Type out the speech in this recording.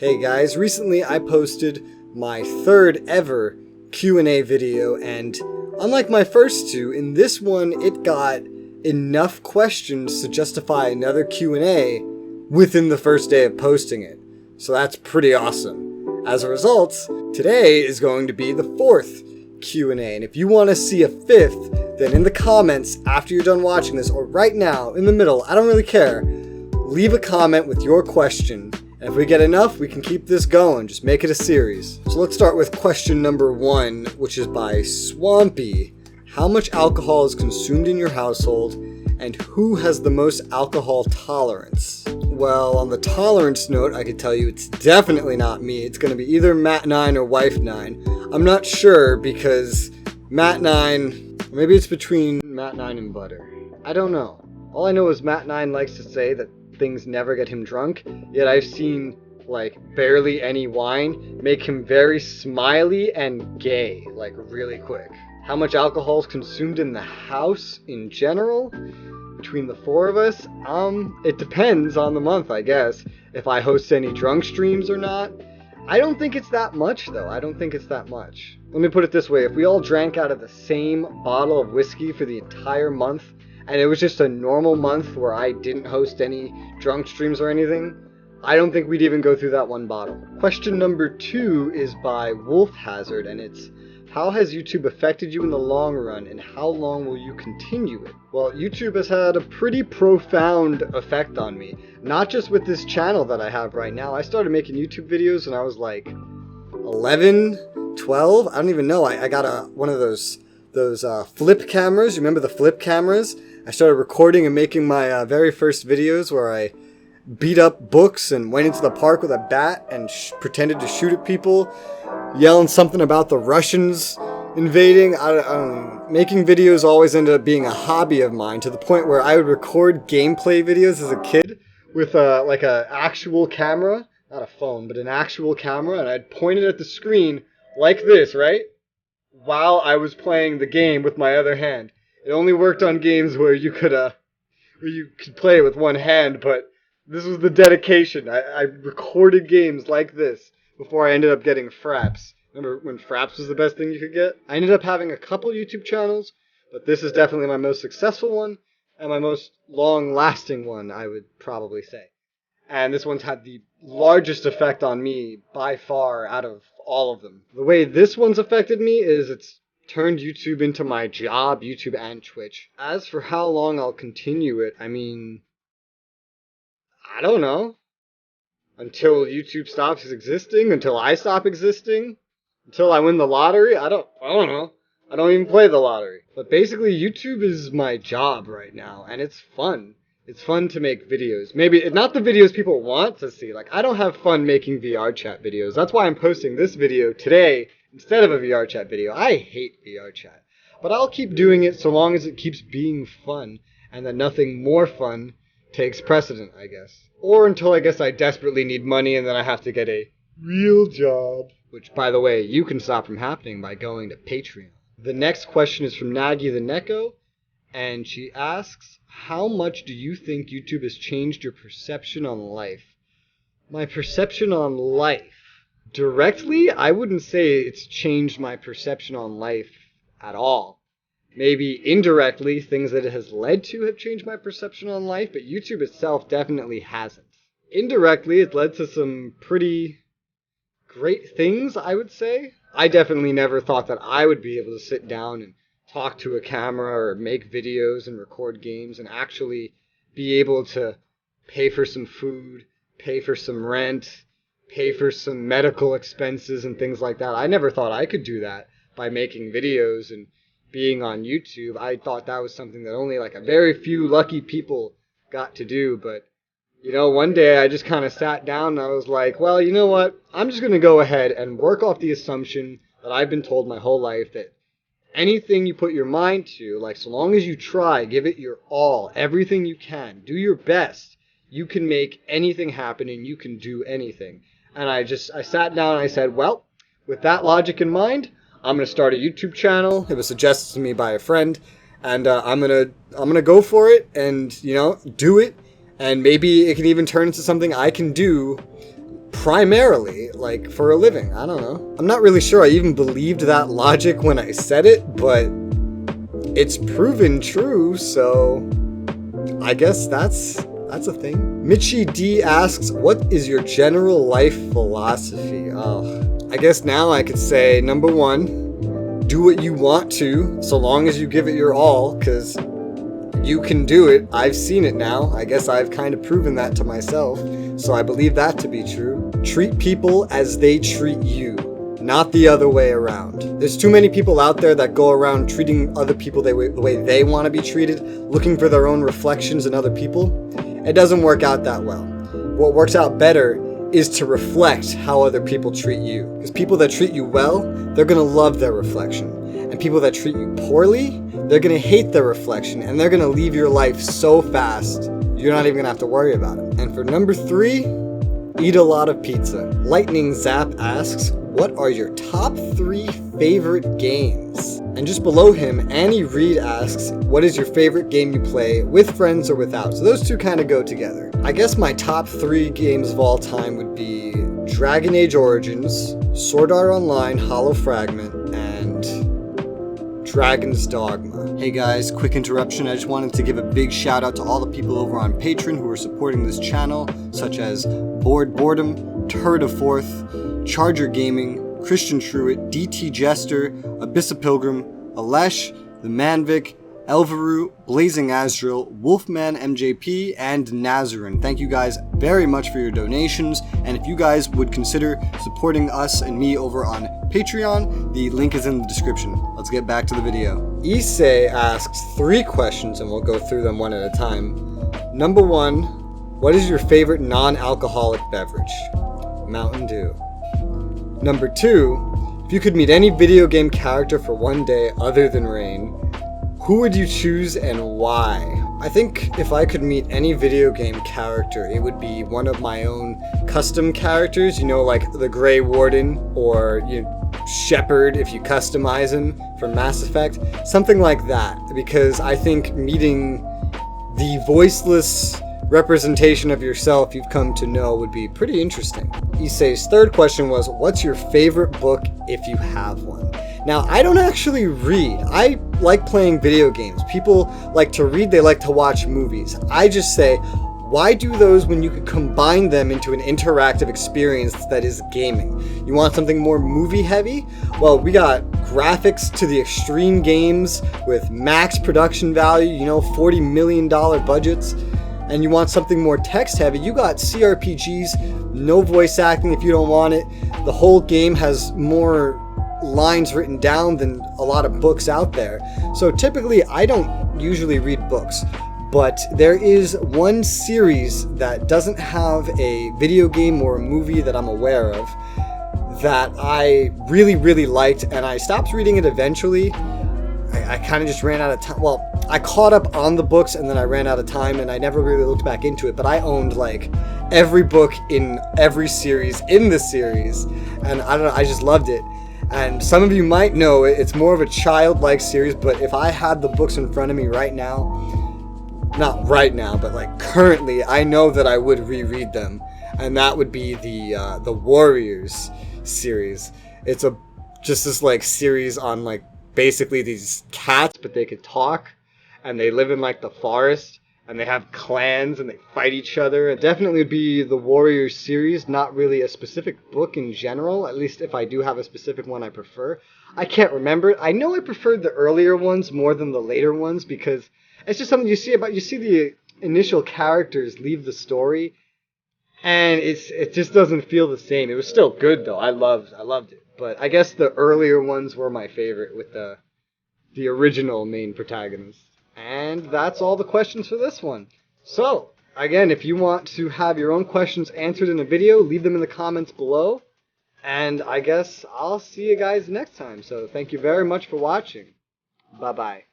Hey guys, recently I posted my third ever Q&A video, and unlike my first two, in this one it got enough questions to justify another Q&A within the first day of posting it. So that's pretty awesome. As a result, today is going to be the fourth Q&A, and if you want to see a fifth, then in the comments after you're done watching this, or right now, in the middle, I don't really care, leave a comment with your question. And if we get enough, we can keep this going. Just make it a series. So let's start with question number 1, which is by Swampy. How much alcohol is consumed in your household, and who has the most alcohol tolerance? Well, on the tolerance note, I could tell you it's definitely not me. It's going to be either Matt9 or Wife9. I'm not sure because Matt9, maybe it's between Matt9 and Butter. I don't know. All I know is Matt9 likes to say that things never get him drunk, yet I've seen like barely any wine make him very smiley and gay, like really quick. How much alcohol is consumed in the house in general between the four of us? It depends on the month, I guess, if I host any drunk streams or not. I don't think it's that much though. I don't think it's that much. Let me put it this way, if we all drank out of the same bottle of whiskey for the entire month, and it was just a normal month where I didn't host any drunk streams or anything, I don't think we'd even go through that one bottle. Question number 2 is by Wolf Hazard, and it's, how has YouTube affected you in the long run, and how long will you continue it? Well, YouTube has had a pretty profound effect on me. Not just with this channel that I have right now. I started making YouTube videos when I was like 11, 12, I don't even know. I got one of those flip cameras. You remember the flip cameras? I started recording and making my very first videos where I beat up books and went into the park with a bat and pretended to shoot at people, yelling something about the Russians invading. I don't know. Making videos always ended up being a hobby of mine, to the point where I would record gameplay videos as a kid with like a actual camera, not a phone, but an actual camera, and I'd point it at the screen like this, right? While I was playing the game with my other hand. It only worked on games where you could play with one hand, but this was the dedication. I recorded games like this before I ended up getting Fraps. Remember when Fraps was the best thing you could get? I ended up having a couple YouTube channels, but this is definitely my most successful one, and my most long-lasting one, I would probably say. And this one's had the largest effect on me by far out of all of them. The way this one's affected me is it's turned YouTube into my job, YouTube and Twitch. As for how long I'll continue it, I mean, I don't know. Until YouTube stops existing, until I stop existing, until I win the lottery, I don't know. I don't even play the lottery. But basically, YouTube is my job right now, and it's fun. It's fun to make videos. Maybe not the videos people want to see. Like, I don't have fun making VR chat videos. That's why I'm posting this video today instead of a VR chat video. I hate VR chat. But I'll keep doing it so long as it keeps being fun, and that nothing more fun takes precedent, I guess. Or until I guess I desperately need money and then I have to get a real job. Which, by the way, you can stop from happening by going to Patreon. The next question is from Nagy the Neko, and she asks, how much do you think YouTube has changed your perception on life? My perception on life? Directly, I wouldn't say it's changed my perception on life at all. Maybe indirectly, things that it has led to have changed my perception on life, but YouTube itself definitely hasn't. Indirectly, it led to some pretty great things, I would say. I definitely never thought that I would be able to sit down and talk to a camera or make videos and record games and actually be able to pay for some food, pay for some rent, pay for some medical expenses and things like that. I never thought I could do that by making videos and being on YouTube. I thought that was something that only like a very few lucky people got to do. But, you know, one day I just kind of sat down and I was like, well, you know what? I'm just going to go ahead and work off the assumption that I've been told my whole life, that anything you put your mind to, like so long as you try, give it your all, everything you can, do your best, you can make anything happen and you can do anything. And I sat down and I said, well, with that logic in mind, I'm going to start a YouTube channel. It was suggested to me by a friend, and I'm gonna go for it and, you know, do it. And maybe it can even turn into something I can do primarily, like, for a living. I don't know. I'm not really sure I even believed that logic when I said it, but it's proven true, so I guess that's a thing. Mitchie D asks, what is your general life philosophy? Oh, I guess now I could say, number one, do what you want to, so long as you give it your all, because you can do it. I've seen it now. I guess I've kind of proven that to myself, so I believe that to be true. Treat people as they treat you, not the other way around. There's too many people out there that go around treating other people the way they want to be treated, looking for their own reflections in other people. It doesn't work out that well. What works out better is to reflect how other people treat you. Because people that treat you well, they're going to love their reflection. And people that treat you poorly, they're going to hate their reflection, and they're going to leave your life so fast, you're not even going to have to worry about it. And for number 3, eat a lot of pizza. Lightning Zap asks, what are your top 3 favorite games? And just below him, Annie Reed asks, what is your favorite game you play, with friends or without? So those two kind of go together. I guess my top 3 games of all time would be Dragon Age Origins, Sword Art Online, Hollow Fragment, and Dragon's Dogma. Hey guys, quick interruption. I just wanted to give a big shout out to all the people over on Patreon who are supporting this channel, such as Bored Boredom, Turd of Fourth, Charger Gaming, Christian Truitt, DT Jester, Abyssa Pilgrim, Alesh, The Manvic, Elveru, Blazing Azrael, Wolfman MJP, and Nazarin. Thank you guys very much for your donations, and if you guys would consider supporting us and me over on Patreon, the link is in the description. Let's get back to the video. Issei asks 3 questions, and we'll go through them one at a time. Number 1, what is your favorite non-alcoholic beverage? Mountain Dew. Number 2, if you could meet any video game character for one day other than Rain, who would you choose and why? I think if I could meet any video game character, it would be one of my own custom characters, you know, like the Grey Warden or Shepard if you customize him from Mass Effect, something like that, because I think meeting the voiceless representation of yourself you've come to know would be pretty interesting. Issei's 3rd question was, what's your favorite book if you have one? Now, I don't actually read. I like playing video games. People like to read, they like to watch movies. I just say, why do those when you could combine them into an interactive experience that is gaming? You want something more movie heavy? Well, we got graphics to the extreme games with max production value, you know, $40 million budgets. And you want something more text heavy, you got CRPGs, no voice acting if you don't want it. The whole game has more lines written down than a lot of books out there. So typically I don't usually read books, but there is one series that doesn't have a video game or a movie that I'm aware of that I really, really liked, and I stopped reading it eventually. I kind of just ran out of time. Well, I caught up on the books and then I ran out of time and I never really looked back into it, but I owned like every book in every series in the series, and I don't know, I just loved it. And some of you might know it's more of a childlike series, but if I had the books in front of me right now, not right now, but like currently, I know that I would reread them, and that would be the Warriors series. It's just this like series on like basically these cats, but they could talk, and they live in like the forest, and they have clans, and they fight each other. It definitely would be the Warriors series, not really a specific book in general, at least if I do have a specific one I prefer. I can't remember it. I know I preferred the earlier ones more than the later ones, because it's just something you see the initial characters leave the story, and it just doesn't feel the same. It was still good though. I loved it. But I guess the earlier ones were my favorite with the original main protagonist. And that's all the questions for this one. So, again, if you want to have your own questions answered in a video, leave them in the comments below. And I guess I'll see you guys next time. So thank you very much for watching. Bye-bye.